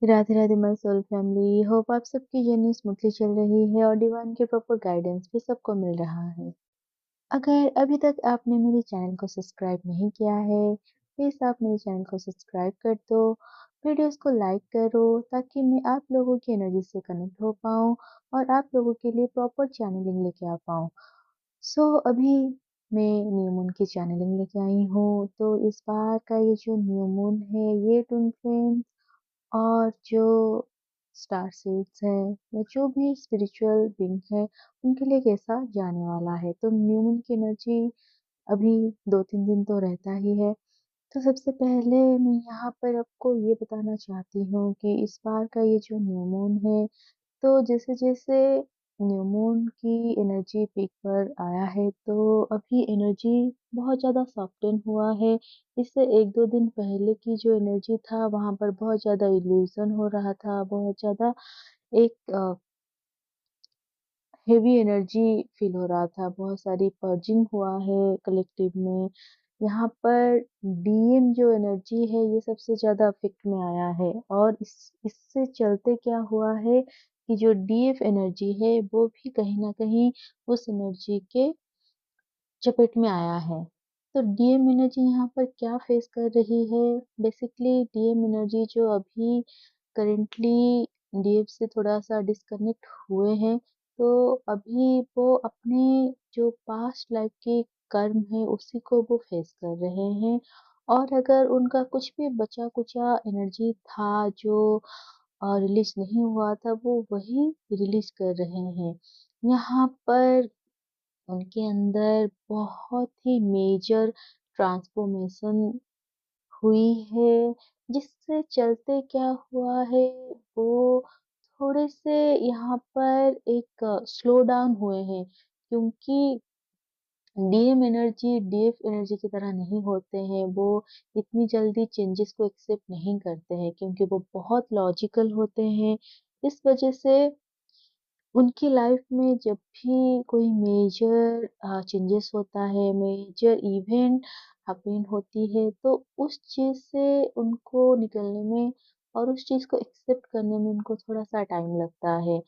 Radhe Radhe my soul family. Hope आप सबकी journey smoothly चल रही है और डिवाइन के प्रॉपर गाइडेंस भी सबको मिल रहा है। अगर अभी तक आपने मेरे चैनल को सब्सक्राइब नहीं किया है, प्लीज आप मेरे चैनल को सब्सक्राइब कर दो, वीडियोस को लाइक करो ताकि मैं आप लोगों की एनर्जी से कनेक्ट हो पाऊँ और आप लोगों के लिए प्रॉपर चैनलिंग लेके आ पाऊँ। अभी मैं न्यू मून की चैनलिंग लेके आई हूँ। तो इस बार का ये जो न्यू मून है ये ट्विन फ्लेम और जो स्टार सीड्स है या जो भी स्पिरिचुअल बीइंग है उनके लिए कैसा जाने वाला है। तो न्यू मून की एनर्जी अभी 2-3 दिन तो रहता ही है। तो सबसे पहले मैं यहाँ पर आपको ये बताना चाहती हूँ कि इस बार का ये जो न्यू मून है, तो जैसे-जैसे न्यू मून की एनर्जी पीक पर आया है, तो अभी एनर्जी बहुत ज़्यादा सॉफ्टन हुआ है। इससे 1-2 दिन पहले की जो एनर्जी था, वहाँ पर बहुत ज़्यादा इल्यूज़न हो रहा था, बहुत ज़्यादा एक हेवी एनर्जी फ़ील हो रहा था, बहुत सारी पर्जिंग हुआ है कलेक्टिव में। यहाँ पर डीएम जो एनर्जी है, ये सबसे ज़्यादा इफ़ेक्ट में आया है और इससे चलते क्या हुआ है कि जो डीएफ एनर्जी है, वो भी कहीं न कहीं उस एनर्जी के चपेट में आया है। तो डीएम एनर्जी यहाँ पर क्या फेस कर रही है? बेसिकली डीएम एनर्जी जो अभी करेंटली डीएफ से थोड़ा-सा डिस्कनेक्ट हुए हैं, तो अभी वो अपने जो पास्ट लाइफ के कर्म है, उसी को वो फेस कर रहे हैं। और अगर उनका कुछ भी बचा-कुचा एनर्जी था जो रिलीज़ नहीं हुआ था, वो वही रिलीज़ कर रहे हैं। यहाँ पर उनके अंदर बहुत ही मेजर ट्रांसफॉर्मेशन हुई है, जिससे चलते क्या हुआ है, वो थोड़े से यहाँ पर एक स्लो डाउन हुए हैं, क्योंकि डीएम एनर्जी डीएफ एनर्जी की तरह नहीं होते हैं। वो इतनी जल्दी चेंजेस को एक्सेप्ट नहीं करते हैं क्योंकि वो बहुत लॉजिकल होते हैं। इस वजह से उनकी लाइफ में जब भी कोई मेजर चेंजेस होता है, मेजर इवेंट हैपन होती है, तो उस चीज़ से उनको निकलने में और उस चीज़ को एक्सेप्ट करने में उनको थोड़ा-सा टाइम लगता है।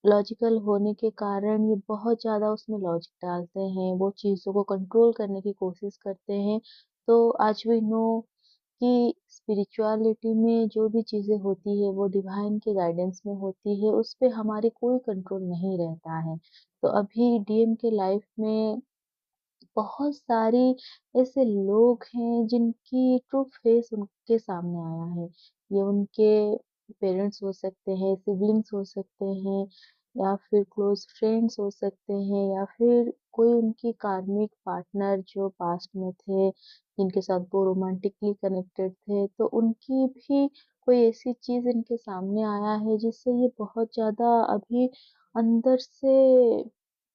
लॉजिकल होने के कारण ये बहुत ज़्यादा उसमें लॉजिक डालते हैं, वो चीज़ों को कंट्रोल करने की कोशिश करते हैं। तो आज वी नो कि स्पिरिचुअलिटी में जो भी चीज़ें होती है वो डिवाइन के गाइडेंस में होती है, उस पे हमारी कोई कंट्रोल नहीं रहता है। तो अभी डीएम के लाइफ में बहुत सारी ऐसे लोग हैं जिनकी ट्रू फेस उनके सामने आया है। ये उनके पेरेंट्स हो सकते हैं, सिबलिंग्स हो सकते हैं या फिर क्लोज़ फ्रेंड्स हो सकते हैं या फिर कोई उनकी कार्मिक पार्टनर जो पास्ट में थे, जिनके साथ वो रोमांटिकली कनेक्टेड थे, तो उनकी भी कोई ऐसी चीज़ इनके सामने आया है जिससे ये बहुत ज़्यादा अभी अंदर से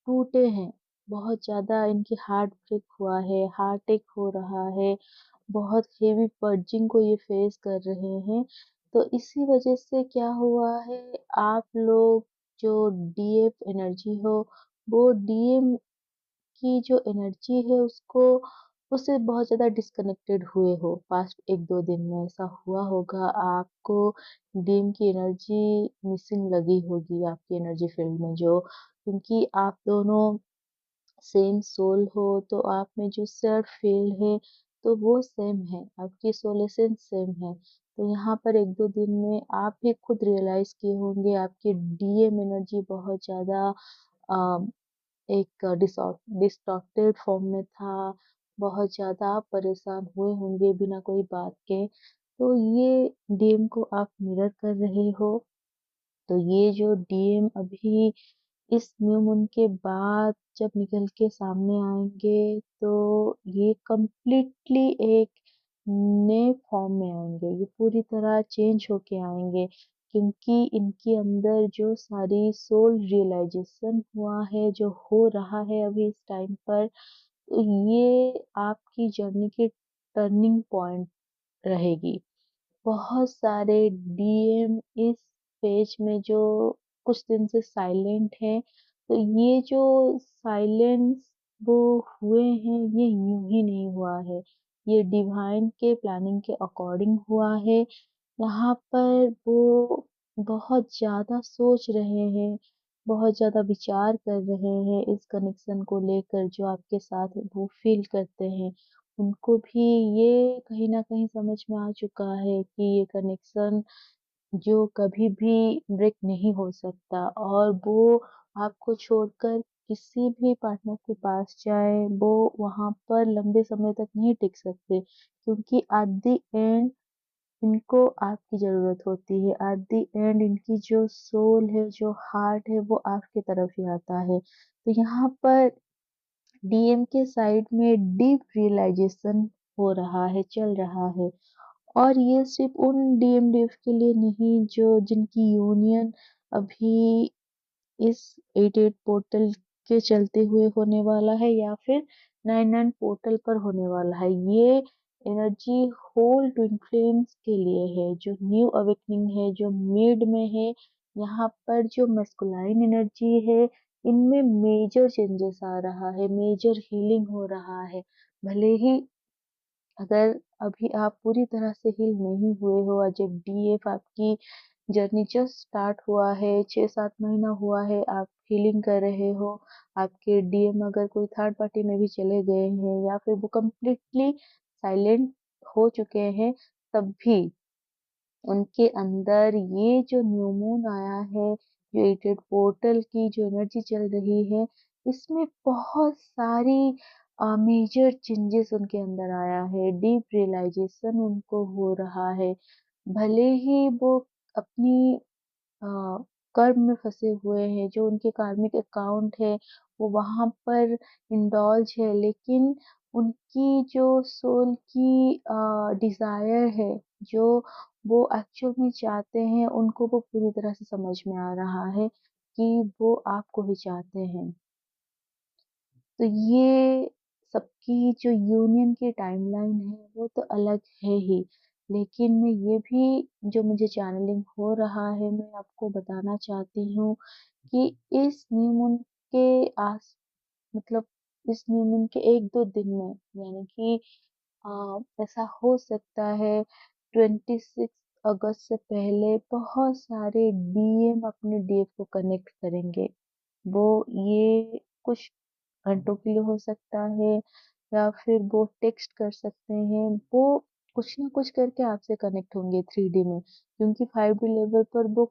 टूटे हैं। बहुत ज़्यादा इनकी हार्ट ब्रेक हुआ है, हार्ट एक हो रहा है, बहुत हेवी पर्जिंग को ये फेस कर रहे हैं। तो इसी वजह से क्या हुआ है, आप लोग जो डीएफ एनर्जी हो, वो डीएम की जो एनर्जी है उससे बहुत ज़्यादा डिस्कनेक्टेड हुए हो। पास्ट 1-2 दिन में ऐसा हुआ होगा, आपको डीएम की एनर्जी मिसिंग लगी होगी आपकी एनर्जी फील्ड में जो, क्योंकि आप दोनों सेम सोल हो, तो आप में जो सेल्फ फील्ड है तो वो सेम है, आपकी सोल एसेंस सेम है। तो यहाँ पर 1-2 दिन में आप भी खुद रियलाइज किए होंगे आपकी डीएम एनर्जी बहुत ज़्यादा एक डिस्टॉर्टेड फॉर्म में था, बहुत ज़्यादा आप परेशान हुए होंगे बिना कोई बात के। तो ये डीएम को आप मिरर कर रहे हो। तो ये जो डीएम अभी इस न्यू मून के बाद जब निकल के सामने आएँगे, तो ये कंप्लीटली एक नए फॉर्म में आएँगे, ये पूरी तरह चेंज होके आएँगे, क्योंकि इनके अंदर जो सारी सोल रियलाइज़ेशन हुआ है, जो हो रहा है अभी इस टाइम पर, तो ये आपकी जर्नी की टर्निंग पॉइंट रहेगी। बहुत सारे डीएम इस पेज में जो कुछ दिन से साइलेंट है, तो ये जो साइलेंस वो हुए हैं, ये यूं ही नहीं हुआ है, ये डिवाइन के प्लानिंग के अकॉर्डिंग हुआ है। यहाँ पर वो बहुत ज़्यादा सोच रहे हैं, बहुत ज़्यादा विचार कर रहे हैं इस कनेक्शन को लेकर जो आपके साथ वो फ़ील करते हैं। उनको भी ये कहीं न कहीं समझ में आ चुका है कि ये कनेक्शन जो कभी भी ब्रेक नहीं हो सकता और वो आपको छोड़कर किसी भी पार्टनर के पास जाएँ, वो वहाँ पर लंबे समय तक नहीं टिक सकते क्योंकि एट द एंड इनको आपकी ज़रूरत होती है। एट द एंड इनकी जो सोल है, जो हार्ट है, वो आपकी तरफ ही आता है। तो यहाँ पर डीएम के साइड में डीप रियलाइज़ेशन हो रहा है, चल रहा है और ये सिर्फ़ उन डीएमडीफ के लिए नहीं जो जिनकी यूनियन अभी इस 88 पोर्टल के चलते हुए होने वाला है या फिर 99 पोर्टल पर होने वाला है। ये एनर्जी होल ट्विन फ्लेम्स के लिए है, जो न्यू अवेकनिंग है, जो मिड में है, यहाँ पर जो मैस्कुलाइन एनर्जी है, इनमें मेजर चेंजेस आ रहा है, मेजर हीलिंग हो रहा है। भले ही अगर अभी आप पूरी तरह से हील नहीं हुए हो और जब डीएफ आपकी जर्नी जस्ट स्टार्ट हुआ है, 6-7 महीना हुआ है, आप हीलिंग कर रहे हो, आपके डीएम अगर कोई थर्ड पार्टी में भी चले गए हैं या फिर वो कंप्लीटली साइलेंट हो चुके हैं, तब भी उनके अंदर ये जो न्यू मून आया है, जो एटेड पोर्टल की जो एनर्जी चल रही है, इसमें बहुत सारी मेजर चेंजेस उनके अंदर आया है, डीप रियलाइजेशन उनको हो रहा है। भले ही वो अपनी अ, कर्म में फँसे हुए हैं, जो उनके कार्मिक अकाउंट है, वो वहाँ पर इंडल्ज है, लेकिन उनकी जो सोल की डिज़ायर है, जो वो एक्चुअल में चाहते हैं, उनको वो पूरी तरह से समझ में आ रहा है कि वो आपको ही चाहते हैं। तो ये सबकी जो यूनियन की टाइमलाइन है वो तो अलग है ही, लेकिन मैं ये भी जो मुझे चैनलिंग हो रहा है मैं आपको बताना चाहती हूँ कि इस न्यू मून के आस मतलब इस न्यू मून के 1-2 दिन में यानी कि ऐसा हो सकता है 26 अगस्त से पहले बहुत सारे डीएम अपने डीएफ को कनेक्ट करेंगे। वो ये कुछ घंटों के लिए हो सकता है या फिर वो टेक्स्ट कर सकते हैं। वो कुछ ना कुछ करके आपसे कनेक्ट होंगे 3D में क्योंकि 5D लेवल पर वो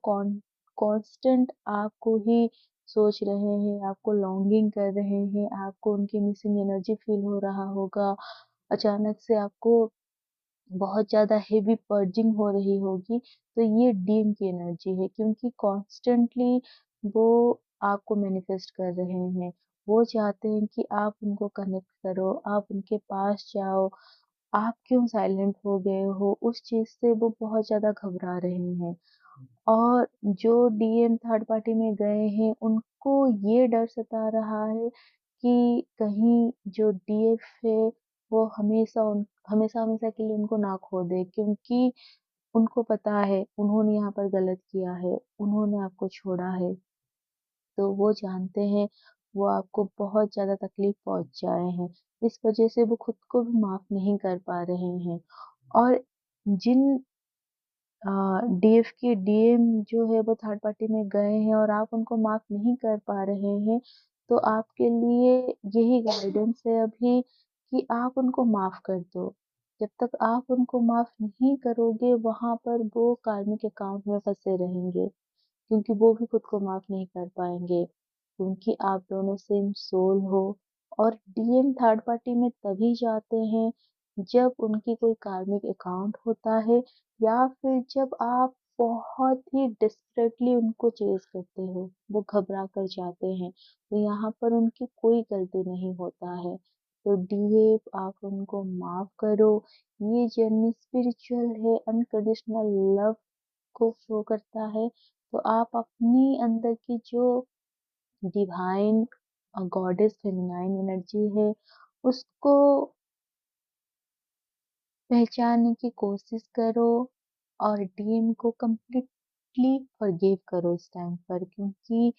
कांस्टेंट आपको ही सोच रहे हैं, आपको लॉन्गिंग कर रहे हैं, आपको उनकी मिसिंग एनर्जी फील हो रहा होगा। अचानक से आपको बहुत ज़्यादा हेवी पर्जिंग हो रही होगी, तो ये डीन की एनर्जी है क्योंकि कॉन्स्टेंटली वो आपको मैनिफेस्ट कर रहे हैं। वो चाहते हैं कि आप उनको कनेक्ट करो, आप उनके पास जाओ। आप क्यों साइलेंट हो गए हो? उस चीज़ से वो बहुत ज़्यादा घबरा रहे हैं। और जो डीएम थर्ड पार्टी में गए हैं, उनको ये डर सता रहा है कि कहीं जो डीएफ है, वो हमेशा-हमेशा के लिए उनको ना खो दे क्योंकि उनको पता है, उन्होंने यहाँ पर गलत किया है, उन्होंने आपको छोड़ा है, तो वो जानते हैं, वो आपको बहुत ज़्यादा तकलीफ पहुँचाए हैं। इस वजह से वो खुद को भी माफ़ नहीं कर पा रहे हैं और जिन डीएफ के डीएम जो है वो थर्ड पार्टी में गए हैं और आप उनको माफ़ नहीं कर पा रहे हैं, तो आपके लिए यही गाइडेंस है अभी कि आप उनको माफ़ कर दो। जब तक आप उनको माफ़ नहीं करोगे, वहाँ पर वो कार्मिक अकाउंट में फँसे रहेंगे। क्योंकि वो भी खुद को माफ़ नहीं कर पाएँगे, क्योंकि आप दोनों सेम सोल हो और डीएम थर्ड पार्टी में तभी जाते हैं, जब उनकी कोई कार्मिक अकाउंट होता है या फिर जब आप बहुत ही डेस्परेटली उनको चेज़ करते हो, वो घबरा कर जाते हैं, तो यहाँ पर उनकी कोई गलती नहीं होता है। तो डीएफ आप उनको माफ़ करो, ये जर्नी स्पिरिचुअल है, अनकंडीशनल लव को शो करता है। तो आप अपनी अंदर की जो डिवाइन गॉडेस फेमिनाइन एनर्जी है, उसको पहचानने की कोशिश करो और डीएम को कंप्लीटली फॉरगिव करो इस टाइम पर क्योंकि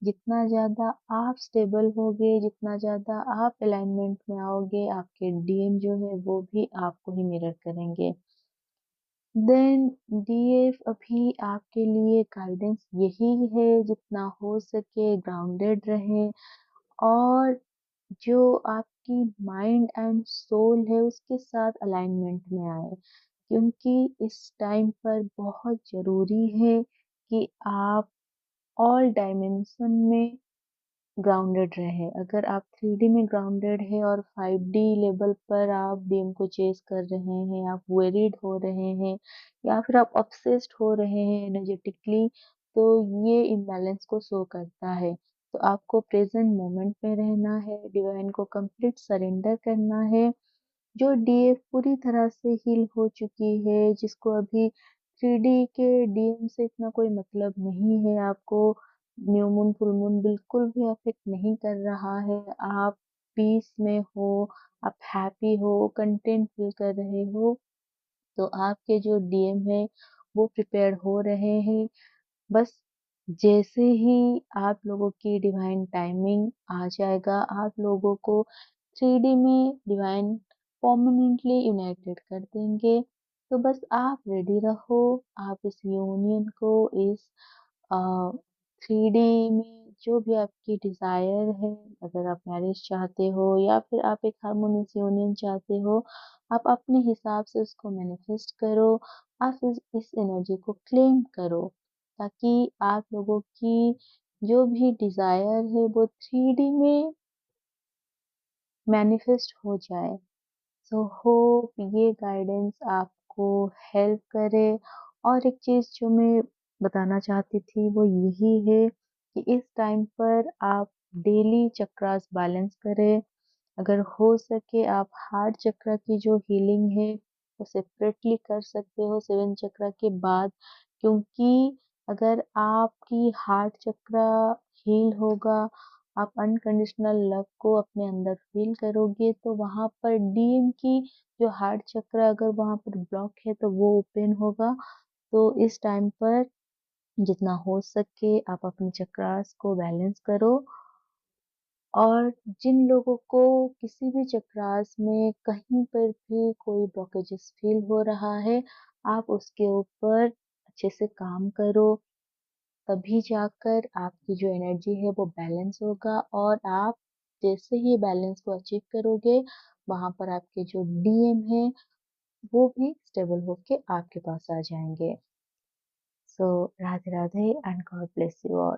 जितना ज़्यादा आप स्टेबल होगे, जितना ज़्यादा आप अलाइनमेंट में आओगे, आपके डीएम जो है वो भी आपको ही मिरर करेंगे। देन डीएफ अभी आपके लिए गाइडेंस यही है, जितना हो सके ग्राउंडेड रहें और जो आपकी माइंड एंड सोल है उसके साथ अलाइनमेंट में आए, क्योंकि इस टाइम पर बहुत ज़रूरी है कि आप ऑल डायमेंशन में ग्राउंडेड रहे। अगर आप 3D में ग्राउंडेड है और 5D लेवल पर आप ड्रीम को चेस कर रहे हैं, आप वेरिड हो रहे हैं या फिर आप ऑब्सेस्ड हो रहे हैं एनर्जेटिकली, तो ये इम्बैलेंस को शो करता है। तो आपको प्रेजेंट मोमेंट में रहना है, डिवाइन को कंप्लीट सरेंडर करना है। जो डीएफ पूरी तरह से हील हो चुकी है, जिसको अभी 3D के डीएम से इतना कोई मतलब नहीं है, आपको न्यू मून, फुल मून बिल्कुल भी अफेक्ट नहीं कर रहा है। आप पीस में हो, आप हैप्पी हो, कंटेंट फील कर रहे हो, तो आपके जो डीएम है वो प्रिपेयर हो रहे हैं। बस जैसे ही आप लोगों की डिवाइन टाइमिंग आ जाएगा, आप लोगों को 3D में डिवाइन परमानेंटली यूनाइटेड कर देंगे। तो बस आप रेडी रहो, आप इस यूनियन को, इस 3D में जो भी आपकी डिज़ायर है, अगर आप मैरिज चाहते हो या फिर आप एक हार्मोनियस यूनियन चाहते हो, आप अपने हिसाब से उसको मैनिफेस्ट करो। आप इस एनर्जी को क्लेम करो, ताकि आप लोगों की जो भी डिज़ायर है वो 3D में मैनिफेस्ट हो जाए। सो होप ये गाइडेंस आपको हेल्प करे। और एक चीज़ जो मैं बताना चाहती थी वो यही है कि इस टाइम पर आप डेली चक्रास बैलेंस करें। अगर हो सके आप हार्ट चक्र की जो हीलिंग है वो सेपरेटली कर सकते हो 7 चक्र के बाद, क्योंकि अगर आपकी हार्ट चक्र हील होगा, आप अनकंडीशनल लव को अपने अंदर फील करोगे, तो वहाँ पर डीएम की जो हार्ट चक्र अगर वहाँ पर ब्लॉक है तो वो ओपन होगा। तो इस टाइम पर जितना हो सके आप अपने चक्रास को बैलेंस करो। और जिन लोगों को किसी भी चक्रास में कहीं पर भी कोई ब्लॉकेजेस फील हो रहा है, आप उसके ऊपर अच्छे से काम करो। तभी जाकर आपकी जो एनर्जी है वो बैलेंस होगा और आप जैसे ही बैलेंस को अचीव करोगे, वहाँ पर आपके जो डीएम है वो भी स्टेबल होके आपके पास आ जाएंगे। So Radhe Radhe and God bless you all.